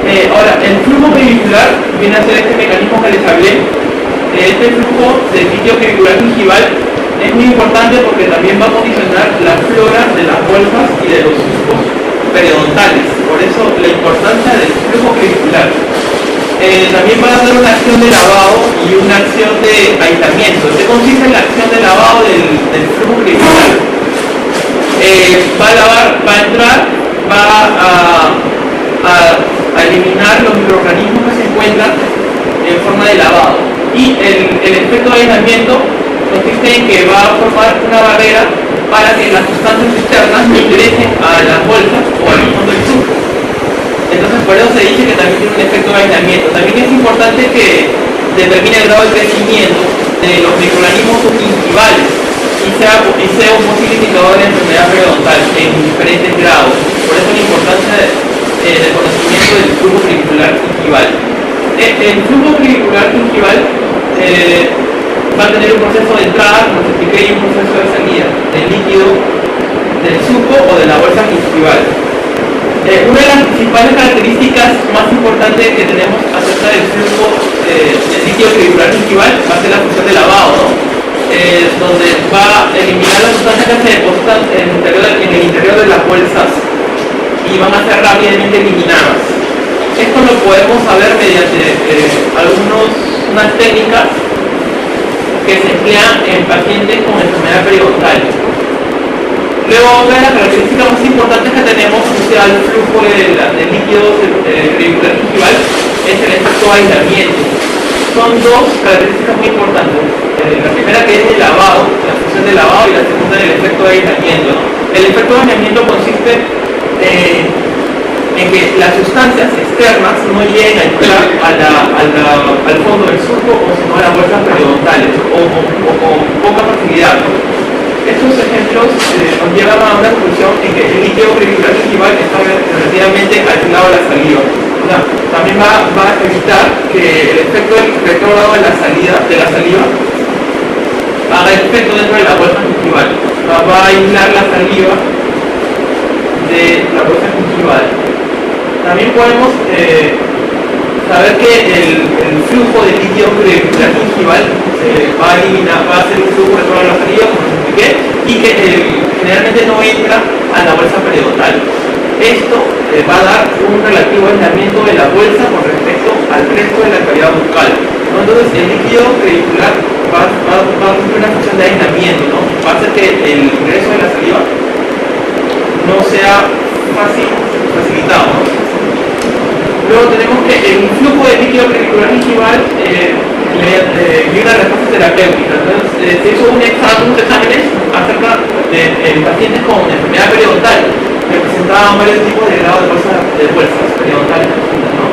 Ahora, el flujo perivincular viene a ser este mecanismo que les hablé. Este flujo del líquido perivincular gingival es muy importante porque también va a condicionar la flora de las bolsas y de los surcos periodontales. Por eso la importancia del flujo perivincular. También va a dar una acción de lavado y una acción de aislamiento. ¿Qué consiste en la acción de lavado del flujo perivincular? Va a entrar, va a eliminar los microorganismos que se encuentran en forma de lavado. Y el efecto de aislamiento consiste en que va a formar una barrera para que las sustancias externas no ingresen a las bolsas o al fondo del surco. Entonces por eso se dice que también tiene un efecto de aislamiento. También es importante que determine el grado de crecimiento de los microorganismos gingivales y sea un posible indicador de enfermedad periodontal en diferentes grados. Por eso la importancia del conocimiento del flujo perivincular gingival. El flujo perivincular gingival va a tener un proceso de entrada, como les expliqué, y un proceso de salida del líquido del surco o de la bolsa gingival. Una de las principales características más importantes que tenemos acerca del flujo del líquido perivincular gingival va a ser la función de lavado, ¿no? Donde va a eliminar las sustancias que se depositan en el interior de las bolsas y van a ser rápidamente eliminadas. Esto lo podemos saber mediante unas técnicas que se emplean en pacientes con enfermedad periodontal. Luego, una de las características más importantes que tenemos asociada al flujo del líquido perivincular gingival es el efecto de aislamiento. Son dos características muy importantes. La primera, que es el lavado, la función de lavado, y la segunda, el efecto de aislamiento, ¿no? El efecto de aislamiento consiste en que las sustancias externas no lleguen a entrar al fondo del surco o sino a las bolsas periodontales o con poca facilidad, ¿no? Estos ejemplos nos llevan a una conclusión en que el líquido perivincular gingival está relativamente aislado de la saliva. O sea, también va a evitar que el efecto del retrógrado de la saliva haga efecto dentro de la bolsa gingival. Va a aislar la saliva de la bolsa gingival. También podemos saber que el flujo de líquido perivincular gingival va a ser un flujo de toda la saliva, como les expliqué, y que generalmente no entra a la bolsa periodontal. Esto va a dar un relativo aislamiento de la bolsa con respecto al resto de la cavidad bucal, ¿no? Entonces el líquido perivincular va a cumplir una función de aislamiento, ¿no? Va a hacer que el ingreso de la saliva no sea facilitado, ¿no? Luego tenemos que el flujo de líquido perivincular gingival y una respuesta terapéutica. Entonces se hizo unos exámenes acerca de pacientes con enfermedad periodontal que presentaban varios tipos de grado de bolsas periodontales profundas, ¿no?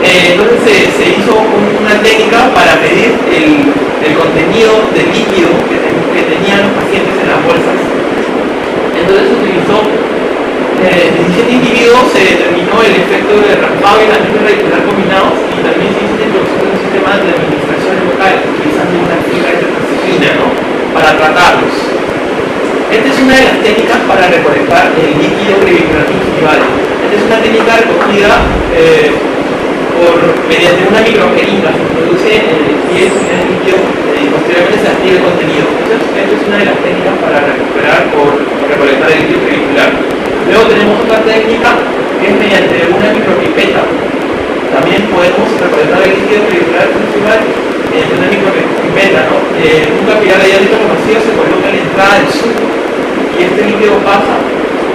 Entonces se hizo una técnica para medir el contenido del líquido que tenían los pacientes en las bolsas. Entonces se utilizó 17 individuos, se determinó el efecto de raspado y aislamiento radicular combinados, y también se hizo la introducción de un sistema de administración local utilizando una técnica de tetraciklina, ¿no?, para tratarlos. Esta es una de las técnicas para recolectar el líquido perivincular gingival. Esta es una técnica recogida mediante una microjeringa. Se introduce en el pie el líquido y posteriormente se activa el contenido. Entonces, esta es una de las técnicas para recuperar o recolectar el líquido perivincular. Luego tenemos otra técnica que es mediante una micropipeta. También podemos recolectar el líquido perivincular gingival mediante una micropipeta, ¿no? Un capilar de diámetro conocido se coloca en la entrada del surco y este líquido pasa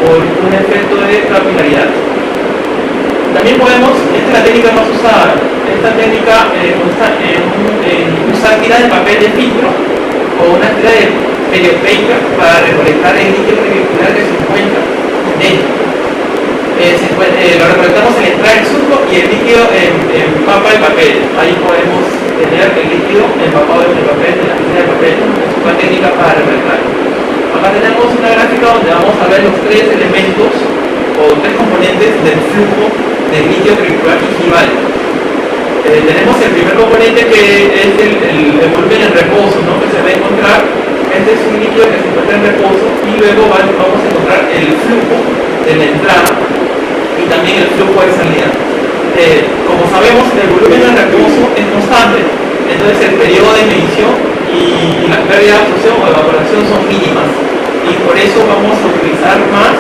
por un efecto de capilaridad. También podemos, esta es la técnica más usada, esta técnica consta en usar tiras de papel de filtro o una tira de periopaper para recolectar el líquido perivincular que se encuentra dentro. Lo recolectamos en la entrada del surco y el líquido empapa el papel. Ahí podemos tener el líquido empapado en el papel, en la tira de papel. Es una técnica para recolectar. Acá tenemos una gráfica donde vamos a ver los tres elementos o tres componentes del flujo del líquido perivincular gingival. Tenemos el primer componente, que es el volumen en reposo, ¿no?, que se va a encontrar. Este es un líquido que se encuentra en reposo, y luego vamos a encontrar el flujo de la entrada y también el flujo de salida. como sabemos, el volumen de reposo es constante, entonces el periodo de medición y las pérdidas de absorción o evaporación son mínimas, y por eso vamos a utilizar más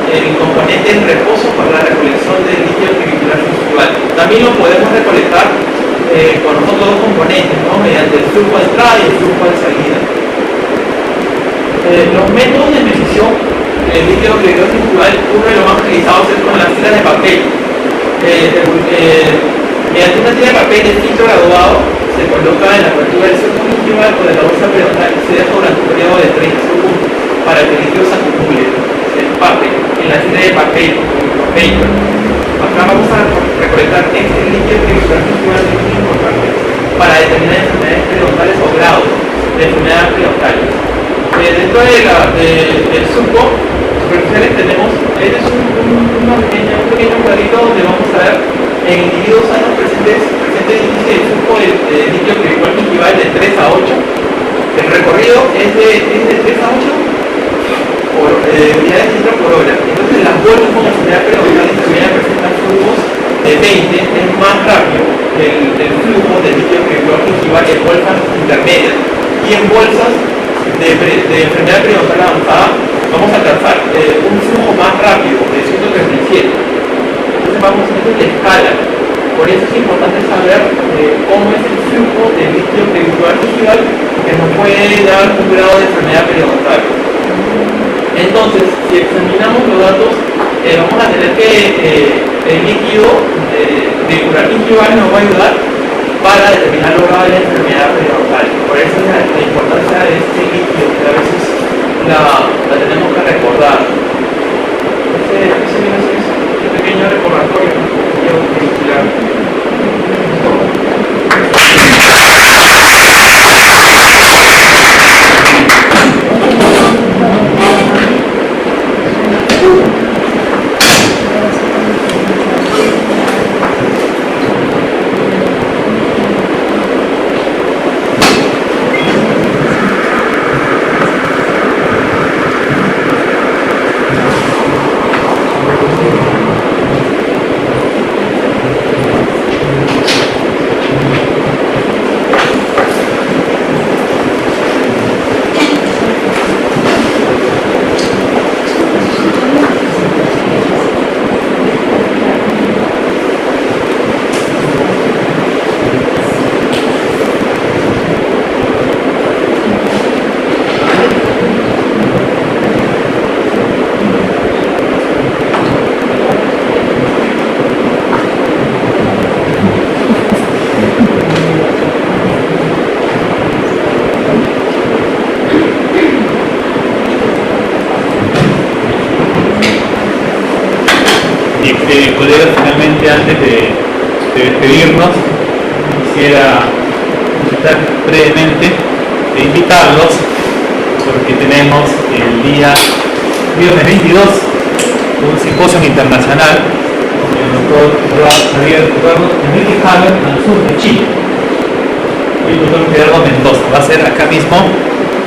el componente en reposo para la recolección del líquido crepuscular gingival. También lo podemos recolectar con los otros dos componentes, ¿no? Mediante el flujo de entrada y el flujo de salida. Los métodos de medición del líquido crepuscular gingival, uno de los más utilizados es con las tiras de papel. Mediante una tira de papel de filtro graduado se coloca en la apertura del surco gingival o de la bolsa periodontal y se deja durante un periodo de 30 segundos para que el líquido se acumule, se empate en la tira de papel, paper. Acá vamos a recolectar este líquido crepuscular gingival, que es muy importante para determinar enfermedades periodontales o grados de enfermedades periodontales. Dentro del surco superficiales tenemos, este es un pequeño cuadrito donde vamos a ver en individuos sanos presentes índice de surco de líquido crepuscular gingival de 3 a 8. El recorrido es de 3 a 8 por unidades de litro por hora. Entonces las bolsas con enfermedad periodontal intermedia presentan flujos de 20, es más rápido el flujo del líquido crepuscular gingival en bolsas intermedias, y en bolsas de enfermedad periodontal avanzada vamos a alcanzar un flujo más rápido de 137. Entonces vamos a hacer la escala. Por eso es importante saber cómo es el flujo del líquido crepuscular gingival, que nos puede dar un grado de enfermedad periodontal. Entonces, si examinamos los datos, vamos a tener que el líquido crepuscular gingival nos va a ayudar para determinar los grados de la enfermedad periodontal. Por eso es la importancia de este líquido, que a veces la tenemos que recordar. Este pequeño recordatorio crepuscular. Colegas, finalmente antes de despedirnos, quisiera empezar brevemente de invitarlos, porque tenemos el día viernes 22 un simposio internacional con el doctor Javier Enrique Haber al sur de Chile y el doctor Gerardo Mendoza. Va a ser acá mismo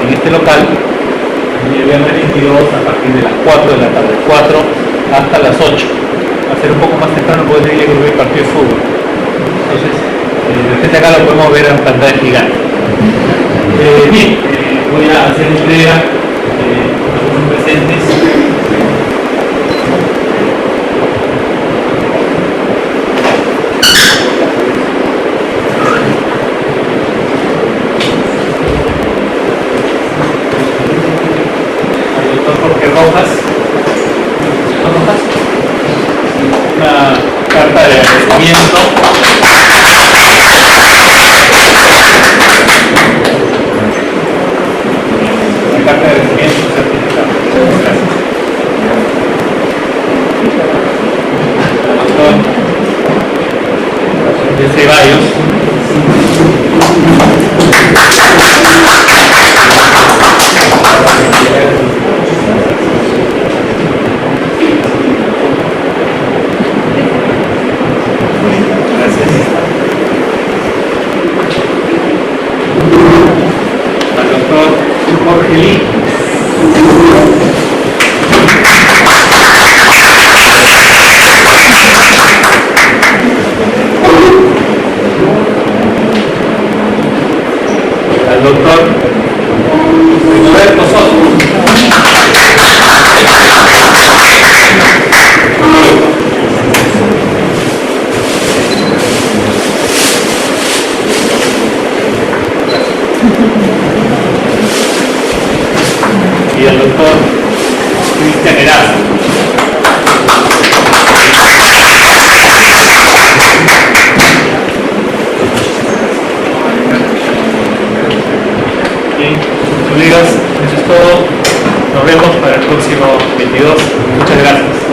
en este local el viernes 22 a partir de las 4 de la tarde, 4 hasta las 8. Va a ser un poco más temprano porque diría que voy a partido de fútbol. Entonces, de repente acá lo podemos ver en pantalla gigante. Bien, voy a hacer entrega a los presentes. Al doctor Jorge Rojas. Una carta de agradecimiento. Una carta de agradecimiento certificada. Gracias. Doctor de Ceballos. Gracias. y al doctor Cristian Erazo. Bien, colegas, eso es todo. Nos vemos para el próximo 22. Muchas gracias.